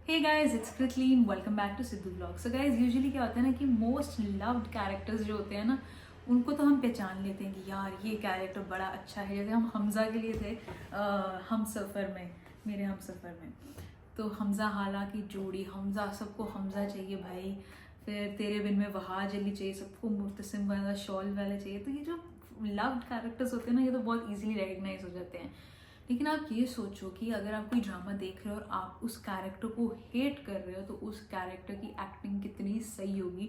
Hey guys, it's Kritleen. Welcome back to Sidhu blog. So guys, usually क्या होता है ना कि मोस्ट लव्ड कैरेक्टर्स जो होते हैं ना, उनको तो हम पहचान लेते हैं कि यार ये कैरेक्टर बड़ा अच्छा है। जैसे हम हमज़ा के लिए थे हम सफ़र में, मेरे हम सफ़र में तो हमज़ा हाला की जोड़ी, हमज़ा सबको हमज़ा चाहिए भाई। फिर तेरे बिन में वहाज अली चाहिए, सबको मुर्तसिम वाला शॉल वाला चाहिए। तो ये जो लव्ड कैरेक्टर्स होते हैं ना, ये तो बहुत ईजिली रिकग्नाइज हो जाते हैं। लेकिन आप ये सोचो कि अगर आप कोई ड्रामा देख रहे हो और आप उस कैरेक्टर को हेट कर रहे हो, तो उस कैरेक्टर की एक्टिंग कितनी सही होगी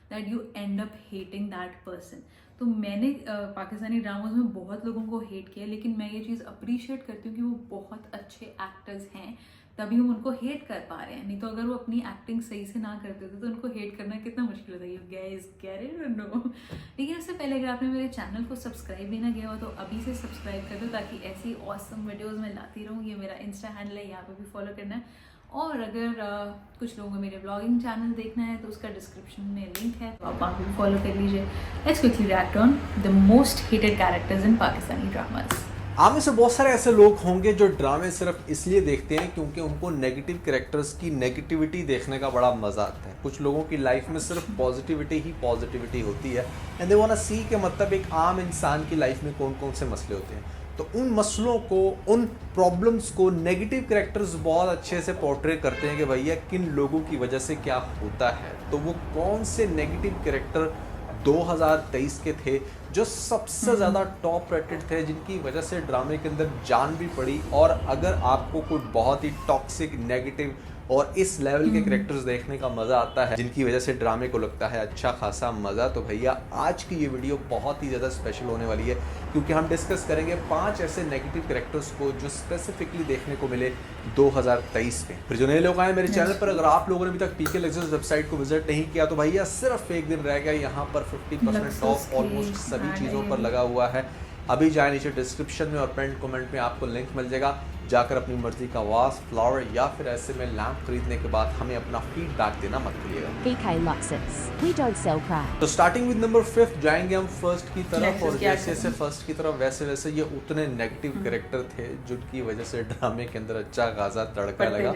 that you and up hating that person. तो मैंने पाकिस्तानी ड्रामाज में बहुत लोगों को हेट किया, लेकिन मैं ये चीज़ अप्रिशिएट करती हूँ कि वो बहुत अच्छे एक्टर्स हैं, तभी हम उनको हेट कर पा रहे हैं। नहीं तो अगर वो अपनी एक्टिंग सही से ना करते थे तो उनको हेट करना कितना मुश्किल होता है। यू गाइस गेट इट और नो? लेकिन उससे पहले अगर आपने मेरे चैनल को सब्सक्राइब भी ना किया हो तो अभी से सब्सक्राइब कर दो, ताकि ऐसी ऑसम वीडियोस मैं लाती रहूँ। ये मेरा इंस्टा हैंडल है, यहाँ पे भी फॉलो करना है। और अगर कुछ लोगों को मेरे ब्लॉगिंग चैनल देखना है तो उसका डिस्क्रिप्शन में लिंक है, तो आप वहाँ भी फॉलो कर लीजिए। Let's quickly react on the most hated characters in Pakistani dramas. आप में से बहुत सारे ऐसे लोग होंगे जो ड्रामे सिर्फ इसलिए देखते हैं क्योंकि उनको नेगेटिव कैरेक्टर्स की नेगेटिविटी देखने का बड़ा मजा आता है। कुछ लोगों की लाइफ में सिर्फ पॉजिटिविटी ही पॉजिटिविटी होती है एंड दे वांट टू सी के मतलब एक आम इंसान की लाइफ में कौन कौन से मसले होते हैं। तो उन मसलों को, उन प्रॉब्लम्स को नेगेटिव कैरेक्टर्स बहुत अच्छे से पोर्ट्रे करते हैं कि भैया किन लोगों की वजह से क्या होता है। तो वो कौन से नेगेटिव कैरेक्टर 2023 के थे जो सबसे ज़्यादा टॉप रेटेड थे, जिनकी वजह से ड्रामे के अंदर जान भी पड़ी। और अगर आपको कोई बहुत ही टॉक्सिक, नेगेटिव और इस लेवल के कैरेक्टर्स देखने का मज़ा आता है, जिनकी वजह से ड्रामे को लगता है अच्छा खासा मज़ा, तो भैया आज की ये वीडियो बहुत ही ज़्यादा स्पेशल होने वाली है, क्योंकि हम डिस्कस करेंगे 5 ऐसे नेगेटिव कैरेक्टर्स को जो स्पेसिफिकली देखने को मिले 2023 में। फिर जो नए लोग आए मेरे चैनल पर, अगर आप लोगों ने अभी तक पीके लक्सस वेबसाइट को विजिट नहीं किया तो भैया सिर्फ एक दिन रह गया। यहाँ पर 50% ऑफ ऑलमोस्ट सभी चीज़ों पर लगा हुआ है। अभी जाए नीचे डिस्क्रिप्शन में और पिन कमेंट में आपको लिंक मिल जाएगा, जाकर अपनी मर्जी का वास, फ्लावर या फिर ऐसे में लैंप खरीदने के बाद हमें अपना फीडबैक देना मत भूलिएगा। PK Luxus. We don't sell crap. तो स्टार्टिंग विद नंबर 5 जाएंगे हम फर्स्ट की तरफ। और जैसे जैसे फर्स्ट की तरफ वैसे वैसे ये उतने नेगेटिव कैरेक्टर थे जिनकी वजह से ड्रामे के अंदर अच्छा खासा तड़का लगा।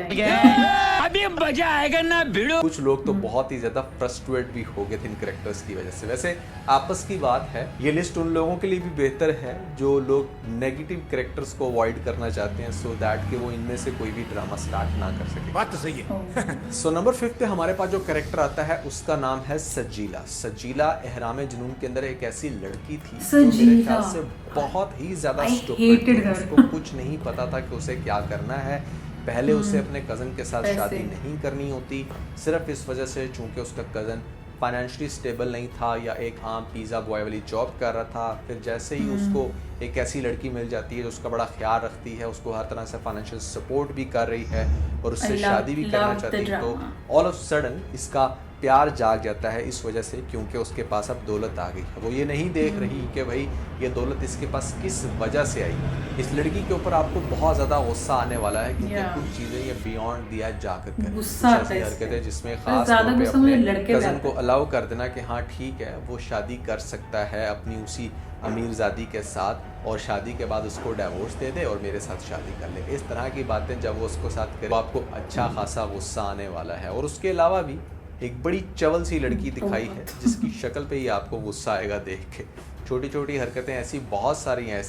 अभी मजा आएगा ना भिड़ो। कुछ लोग तो बहुत ही ज्यादा फ्रस्ट्रेट भी हो गए थे इन कैरेक्टर्स की वजह से। वैसे आपस की बात है, ये लिस्ट उन लोगों के लिए भी बेहतर है जो लोग नेगेटिव कैरेक्टर्स को अवॉइड करना चाहते हैं, सो दैट कि वो इनमें से कोई भी ड्रामा स्टार्ट ना कर सके। बात तो सही है। सो नंबर 5 पे हमारे पास जो कैरेक्टर आता है उसका नाम है सजीला। सजीला एहराम जुनून के अंदर एक ऐसी लड़की थी जो मेरे ख्याल से बहुत ही ज्यादा स्टूपिड थी। उसको कुछ नहीं पता था कि उसे क्या करना है। पहले उसे अपने कज़न के साथ शादी नहीं करनी होती, सिर्फ इस वजह से चूंकि उसका कज़न फाइनेंशियली स्टेबल नहीं था या एक आम पिज़्ज़ा बॉय वाली जॉब कर रहा था। फिर जैसे ही उसको एक ऐसी लड़की मिल जाती है जो उसका बड़ा ख्याल रखती है, उसको हर तरह से फाइनेंशियल सपोर्ट भी कर रही है और उससे शादी भी करना चाहती है, तो ऑल ऑफ सडन इसका प्यार जाग जाता है इस वजह से क्योंकि उसके पास अब दौलत आ गई है। वो ये नहीं देख रही कि भाई ये दौलत इसके पास किस वजह से आई। इस लड़की के ऊपर आपको बहुत ज़्यादा गुस्सा आने वाला है क्योंकि कुछ चीज़ें ये बियॉन्ड दिया जाकर कर हरकतें जिसमें खास तौर पे अपने कज़न को अलाउ कर देना कि हाँ ठीक है वो शादी कर सकता है अपनी उसी अमीरजादी के साथ, और शादी के बाद उसको डिवोर्स दे दे और मेरे साथ शादी कर ले। इस तरह की बातें जब वो उसको साथ करे तो आपको अच्छा खासा गुस्सा आने वाला है। और उसके अलावा भी एक बड़ी चवल सी लड़की दिखाई है जिसकी शक्ल पे ही आपको गुस्सा आएगा देख के। छोटी छोटी हरकतें ऐसी बहुत सारी हैं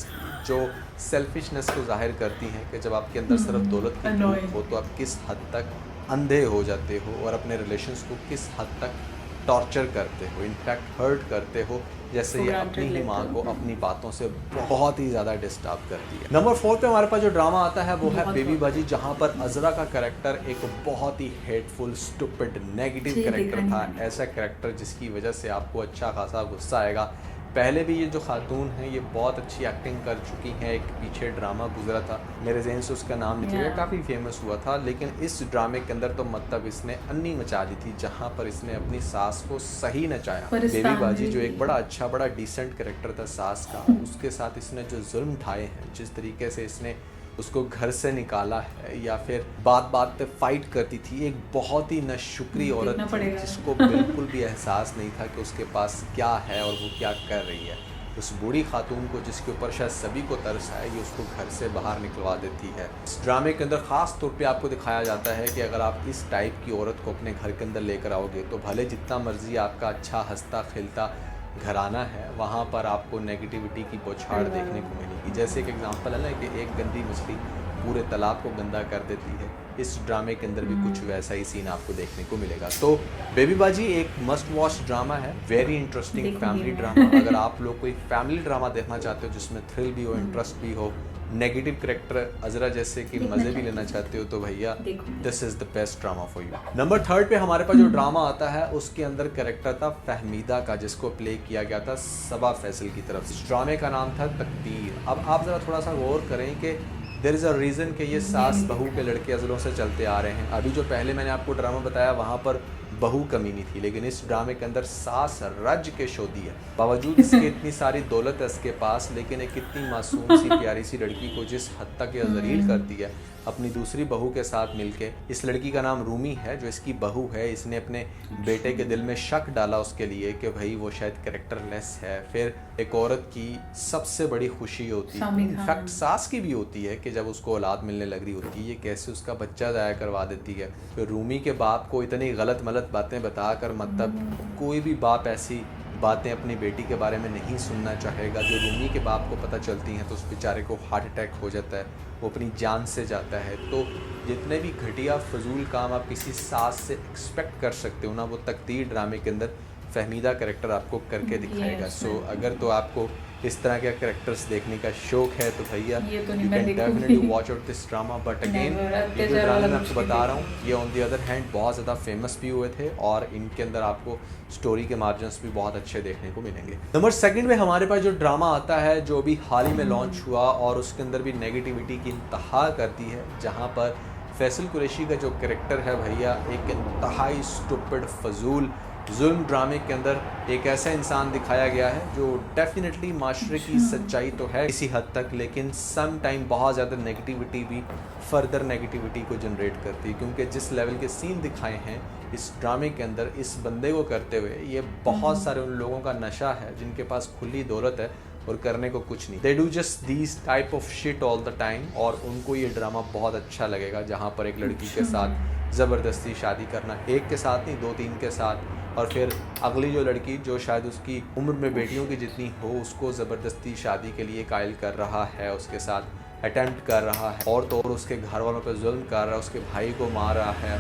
जो सेल्फिशनेस को जाहिर करती हैं कि जब आपके अंदर सिर्फ दौलत की भूख हो तो आप किस हद तक अंधे हो जाते हो और अपने रिलेशंस को किस हद तक टॉर्चर करते हो, इनफैक्ट हर्ट करते हो, जैसे ये अपनी ही माँ को अपनी बातों से बहुत ही ज़्यादा डिस्टर्ब करती है। नंबर 4 पे हमारे पास जो ड्रामा आता है वो है बेबी बाजी, जहाँ पर अजरा का कैरेक्टर एक बहुत ही हेटफुल, स्टूपिड, नेगेटिव कैरेक्टर था। ऐसा कैरेक्टर जिसकी वजह से आपको अच्छा खासा गुस्सा आएगा। पहले भी ये जो खातून है ये बहुत अच्छी एक्टिंग कर चुकी हैं। एक पीछे ड्रामा गुजरा था, मेरे जहन से उसका नाम निकल गया, काफ़ी फेमस हुआ था, लेकिन इस ड्रामे के अंदर तो मतलब इसने अन्नी मचा दी थी, जहाँ पर इसने अपनी सास को सही नचाया। बेबी बाजी जो एक बड़ा अच्छा, बड़ा डिसेंट कैरेक्टर था सास का, उसके साथ इसने जो जुल्म ढाए हैं, जिस तरीके से इसने उसको घर से निकाला है या फिर बात बात पे फाइट करती थी, एक बहुत ही नाशुक्री औरत थी जिसको बिल्कुल भी एहसास नहीं था कि उसके पास क्या है और वो क्या कर रही है। उस बूढ़ी खातून को जिसके ऊपर शायद सभी को तरस आए, ये उसको घर से बाहर निकलवा देती है। इस ड्रामे के अंदर ख़ास तौर पे आपको दिखाया जाता है कि अगर आप इस टाइप की औरत को अपने घर के अंदर लेकर आओगे तो भले जितना मर्जी आपका अच्छा हंसता खेलता घराना है, वहाँ पर आपको नेगेटिविटी की बौछार देखने को मिलेगी। जैसे एक एग्जांपल है ना कि एक गंदी मछली पूरे तालाब को गंदा कर देती है, इस ड्रामे के अंदर भी कुछ वैसा ही सीन आपको देखने को मिलेगा। तो बेबी बाजी एक मस्ट वॉच ड्रामा है, वेरी इंटरेस्टिंग फैमिली ड्रामा। अगर आप लोग कोई फैमिली ड्रामा देखना चाहते हो जिसमें थ्रिल भी हो, इंटरेस्ट भी हो, नेगेटिव कैरेक्टर अजरा जैसे कि मजे भी लेना चाहते हो, तो भैया this is the best drama for you. Number 3 पे हमारे पास जो ड्रामा आता है उसके अंदर कैरेक्टर था फहमीदा का, जिसको प्ले किया गया था सबा फैसल की तरफ से। इस ड्रामे का नाम था तकदीर। अब आप जरा थोड़ा सा गौर करें कि देयर इज़ अ रीज़न कि ये सास बहू के लड़के अज़लों से चलते आ रहे हैं। अभी जो पहले मैंने आपको ड्रामा बताया वहाँ पर बहू कमी नहीं थी, लेकिन इस ड्रामे के अंदर सास रज के शोधी है। बावजूद इसके इतनी सारी दौलत है इसके पास, लेकिन एक इतनी मासूम सी प्यारी सी लड़की को जिस हद तक ये ज़लील करती है अपनी दूसरी बहू के साथ मिलके। इस लड़की का नाम रूमी है जो इसकी बहू है। इसने अपने बेटे के दिल में शक डाला उसके लिए कि भाई वो शायद कैरेक्टरलेस है। फिर एक औरत की सबसे बड़ी खुशी होती है, इनफैक्ट सास की भी होती है, कि जब उसको औलाद मिलने लग रही होती है ये कैसे उसका बच्चा ज़ाया करवा देती है। फिर रूमी के बाप को इतनी गलत मलत बातें बताकर, मतलब कोई भी बाप ऐसी बातें अपनी बेटी के बारे में नहीं सुनना चाहेगा। जो रूमी के बाप को पता चलती हैं तो उस बेचारे को हार्ट अटैक हो जाता है, वो अपनी जान से जाता है। तो जितने भी घटिया फजूल काम आप किसी सास से एक्सपेक्ट कर सकते हो ना, वो तकदीर ड्रामे के अंदर फहमीदा कैरेक्टर आपको करके दिखाएगा। सो अगर तो आपको इस तरह के कैरेक्टर्स देखने का शौक है तो भैया you can definitely watch out this drama. But again ये जो ड्रामा मैं आपको बता रहा हूँ ये ऑन दी अदर हैंड बहुत ज़्यादा फेमस भी हुए थे और इनके अंदर आपको स्टोरी के मार्जिन्स भी बहुत अच्छे देखने को मिलेंगे। नंबर 2 में हमारे पास जो ड्रामा आता है जो अभी हाल ही में लॉन्च हुआ और उसके अंदर भी नेगेटिविटी की इंतहा करती है, जहाँ पर फैसल कुरैशी का जो कैरेक्टर है भैया एक इंतहाई स्टूपिड फजूल जुल्म ड्रामे के अंदर एक ऐसा इंसान दिखाया गया है जो डेफिनेटली माशरे की सच्चाई तो है इसी हद तक, लेकिन सम टाइम बहुत ज़्यादा नेगेटिविटी भी फर्दर नेगेटिविटी को जनरेट करती है। क्योंकि जिस लेवल के सीन दिखाए हैं इस ड्रामे के अंदर इस बंदे को करते हुए, ये बहुत सारे उन लोगों का नशा है जिनके पास खुली दौलत है और करने को कुछ नहीं। They do just these type of shit all the time और उनको ये ड्रामा बहुत अच्छा लगेगा, जहाँ पर एक लड़की के साथ ज़बरदस्ती शादी करना, एक के साथ नहीं 2-3 के साथ, और फिर अगली जो लड़की जो शायद उसकी उम्र में बेटियों की जितनी हो उसको ज़बरदस्ती शादी के लिए कायल कर रहा है, उसके साथ अटेम्प्ट कर रहा है और तो और उसके घर वालों पर जुल्म कर रहा है, उसके भाई को मार रहा है,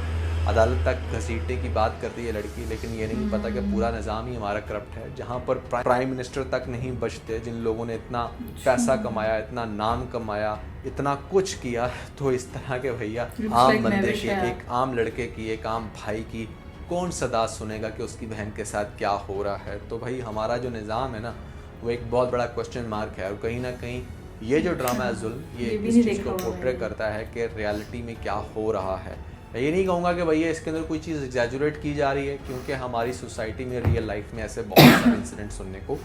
अदालत तक घसीटने की बात करती है लड़की। लेकिन ये नहीं पता कि पूरा निज़ाम ही हमारा करप्ट है, जहाँ पर प्राइम मिनिस्टर तक नहीं बचते जिन लोगों ने इतना पैसा कमाया, इतना नाम कमाया, इतना कुछ किया। तो इस तरह के भैया आम बंदे की, एक आम लड़के की, एक आम भाई की कौन सदा सुनेगा कि उसकी बहन के साथ क्या हो रहा है। तो भाई हमारा जो निज़ाम है ना वो एक बहुत बड़ा क्वेश्चन मार्क है। और कहीं ना कहीं ये जो ड्रामा है जुल्म, ये इस चीज़ को पोर्ट्रे करता है कि रियलिटी में क्या हो रहा है। मैं ये नहीं कहूँगा कि भैया इसके अंदर कोई चीज़ एग्जैजुरेट की जा रही है, क्योंकि हमारी सोसाइटी में रियल लाइफ में ऐसे बहुत सारे इंसिडेंट सुनने को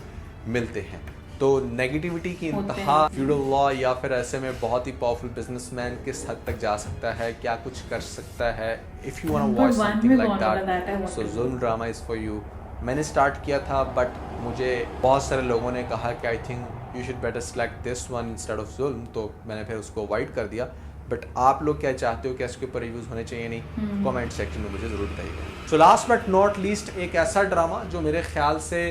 मिलते हैं। तो नेगेटिविटी की इंतहा, फ्यूडल लॉ या फिर ऐसे में बहुत ही पावरफुल बिजनेसमैन किस हद तक जा सकता है, क्या कुछ कर सकता है। If you want to watch something like that so Zulm drama is for you. मैंने स्टार्ट किया था बट मुझे बहुत सारे लोगों ने कहा कि I think you should better select this one instead of जुल्म, तो मैंने फिर उसको अवॉइड कर दिया। बट आप लोग क्या चाहते हो कि इसके ऊपर रिव्यूज़ होने चाहिए नहीं, कमेंट सेक्शन में मुझे ज़रूर बताइएगा। So last but not least एक ऐसा ड्रामा जो मेरे ख्याल से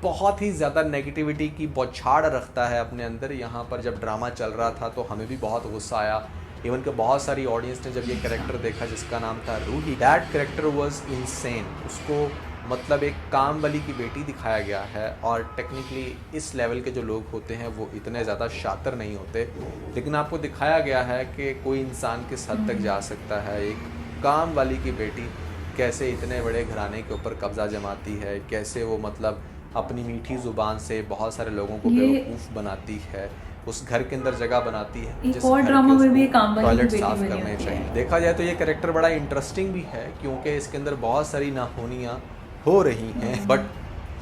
बहुत ही ज़्यादा नेगेटिविटी की बौछार रखता है अपने अंदर। यहाँ पर जब ड्रामा चल रहा था तो हमें भी बहुत गुस्सा आया, इवन कि बहुत सारी ऑडियंस ने जब ये कैरेक्टर देखा जिसका नाम था Roohi. That character was insane. उसको मतलब एक काम वाली की बेटी दिखाया गया है और टेक्निकली इस लेवल के जो लोग होते हैं वो इतने ज़्यादा शातिर नहीं होते, लेकिन आपको दिखाया गया है कि कोई इंसान किस हद तक जा सकता है। एक काम वाली की बेटी कैसे इतने बड़े घराने के ऊपर कब्जा जमाती है, कैसे वो मतलब अपनी मीठी ज़ुबान से बहुत सारे लोगों को बेवकूफ़ बनाती है, उस घर के अंदर जगह बनाती है जिस ड्रामा में भी टॉयलेट साफ करने चाहिए। देखा जाए तो ये कैरेक्टर बड़ा इंटरेस्टिंग भी है क्योंकि इसके अंदर बहुत सारी नाहोनियाँ हो रही हैं। बट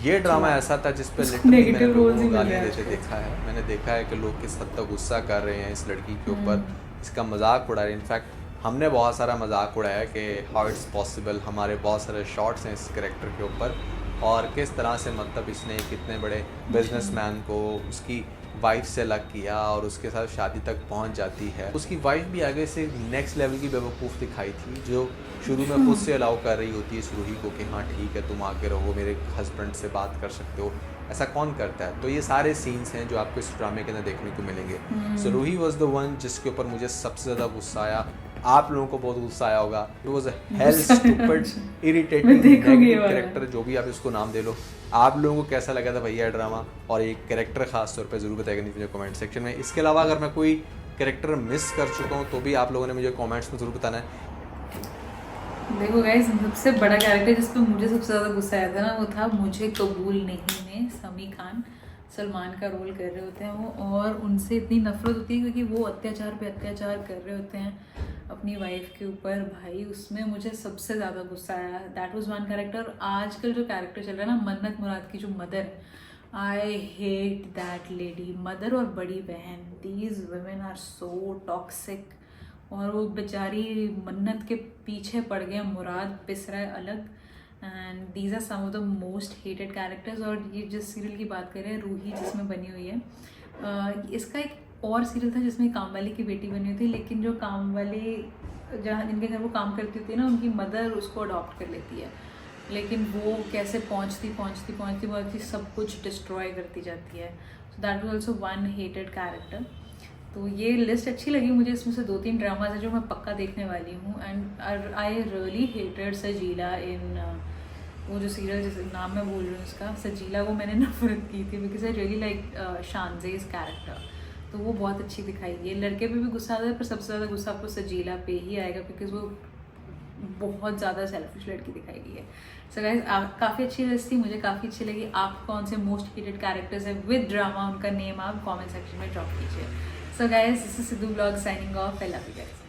ये ड्रामा ऐसा था जिस पर लिटरली मैंने लोगों को गाली देते देखा है। मैंने देखा है कि लोग किस हद तक गुस्सा कर रहे हैं इस लड़की के ऊपर, इसका मजाक उड़ा रहे हैं। इनफैक्ट हमने बहुत सारा मजाक उड़ाया कि हाउ इट्स पॉसिबल, हमारे बहुत सारे शॉट्स हैं इस कैरेक्टर के ऊपर और किस तरह से मतलब इसने कितने बड़े बिजनेसमैन को उसकी वाइफ से अलग किया और उसके साथ शादी तक पहुंच जाती है। उसकी वाइफ भी आगे से नेक्स्ट लेवल की बेवकूफ़ दिखाई थी, जो शुरू में खुद से अलाउ कर रही होती है इस रूही को कि हाँ ठीक है तुम आके रहो, मेरे हस्बैंड से बात कर सकते हो। ऐसा कौन करता है? तो ये सारे सीन्स हैं जो आपको इस ड्रामे के अंदर देखने को मिलेंगे। सो रूही वॉज द वन जिसके ऊपर मुझे सबसे ज़्यादा गुस्सा आया। आप लोगों को बहुत गुस्सा आया होगा। It was a hello stupid irritating character, जो भी आप इसको नाम दे लो। आप लोगों को कैसा लगा था भैया ड्रामा, और एक कैरेक्टर खास तौर पे ज़रूर बताएगा नीचे कमेंट सेक्शन में। इसके अलावा अगर मैं कोई कैरेक्टर मिस कर चुका हूँ तो भी आप लोगों ने मुझे कमेंट्स में ज़रूर बताना है। देखो गाइस, सबसे बड़ा कैरेक्टर जिस पे मुझे सबसे ज़्यादा गुस्सा आया था ना, वो था मुझे कबूल नहीं में समी खान सलमान का रोल कर रहे होते हैं वो, और उनसे इतनी नफरत होती है क्योंकि वो अत्याचार पे अत्याचार कर रहे होते हैं अपनी वाइफ के ऊपर। भाई उसमें मुझे सबसे ज़्यादा गुस्सा आया। That was one character. आजकल जो कैरेक्टर चल रहा है ना, मन्नत मुराद की जो mother, I hate that lady. Mother और बड़ी बहन, these women are so toxic. और वो बेचारी मन्नत के पीछे पड़ गए, मुराद पिस रहा है अलग। And these are some of the most hated characters. और ये जिस सीरियल की बात करें, रूही जिसमें बनी हुई है, इसका एक और सीरियल था जिसमें काम वाली की बेटी बनी हुई थी, लेकिन जो काम वाली जहाँ जिनके घर वो काम करती होती है ना, उनकी मदर उसको अडॉप्ट कर लेती है, लेकिन वो कैसे पहुँचती सब कुछ डिस्ट्रॉय करती जाती है। So that was also one hated character. तो ये लिस्ट अच्छी लगी मुझे। इसमें से 2-3 ड्रामाज है जो मैं पक्का देखने वाली हूँ। एंड आई रियली हेटेड सजीला इन वो जो सीरियल जिस नाम मैं बोल रही हूँ उसका, सजीला, वो मैंने नफरत की थी because I really like Shanzay's character. तो वो बहुत अच्छी दिखाई गई है। लड़के पे भी गुस्सा आता है, पर सबसे ज़्यादा गुस्सा आपको सजीला पे ही आएगा बिकॉज वो बहुत ज़्यादा सेल्फिश लड़की दिखाई गई है। सो गाइस, काफ़ी अच्छी लिस्ट थी, मुझे काफ़ी अच्छी लगी। आप कौन से मोस्ट हेटेड कैरेक्टर्स हैं विद ड्रामा, उनका नेम आप कमेंट सेक्शन में ड्रॉप कीजिए। So guys, this is Sidhu Vlog signing off. I love you guys.